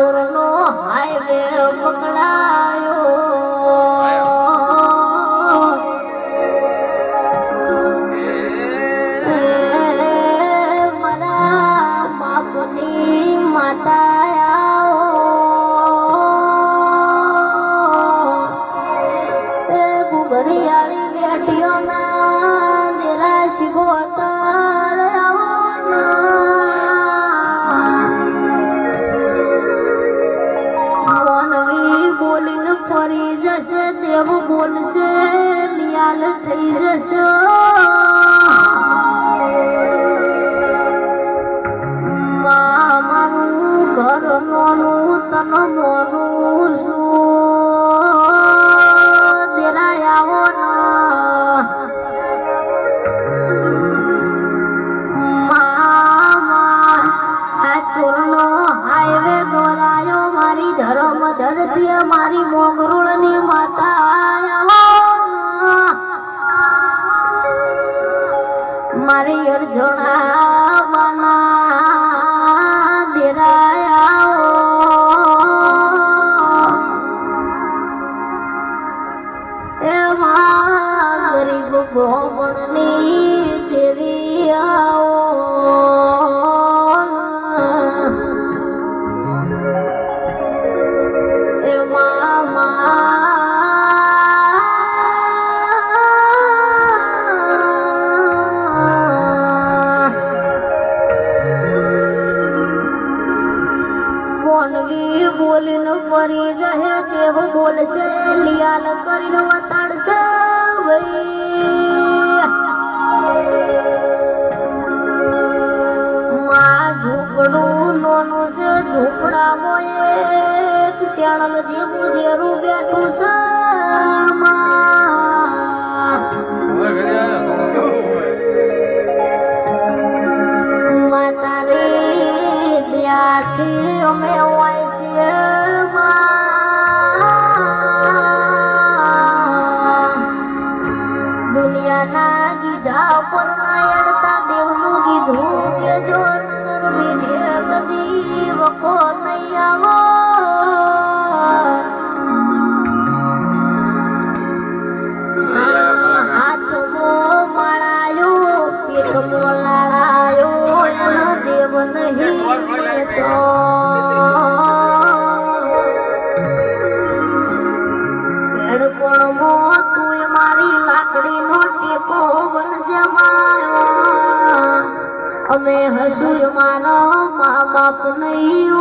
ચોરનો highway પકડાયો મારા બાપની માતા ગુગરિયાળી બેટીઓના દેરા શિગોતર બોલીને ફરી જશે દેવ બોલશે નિયાલ થઈ જશે મારું ઘર નોનું તન મોનું શું દેરાયાઓ મામા આ ચોરનો હાઈવે ગોરાયો મારી ધર્મ ધરતી મારી મોગરુળની માતા મારી અર્જુના બના દેરાયા એમાં ગરીબ બ્રાહ્મણની દેવી આવો બોલીને ફરી જશે દેવ બોલશે લિયાલ કરીને વતાડશે માં ઝૂંપડું નોનું છે ઝૂંપડામાં એક શ્યાણલ જેવું દેરું બેઠું છે માતા રે ત્યાંથી અમે હોય છે દુનિયાના ગીધા પર નાયણતા દેવનું કીધું કે જો નજર મીઠે કદી વખો નહીં આવો હાથમાં માળાયો પેટમાં લાળાયો એનો દેવ નહીં મળતો મારી લાકડી નો ટેકો બનજે અમે હસુય મારો મા બાપ નહીં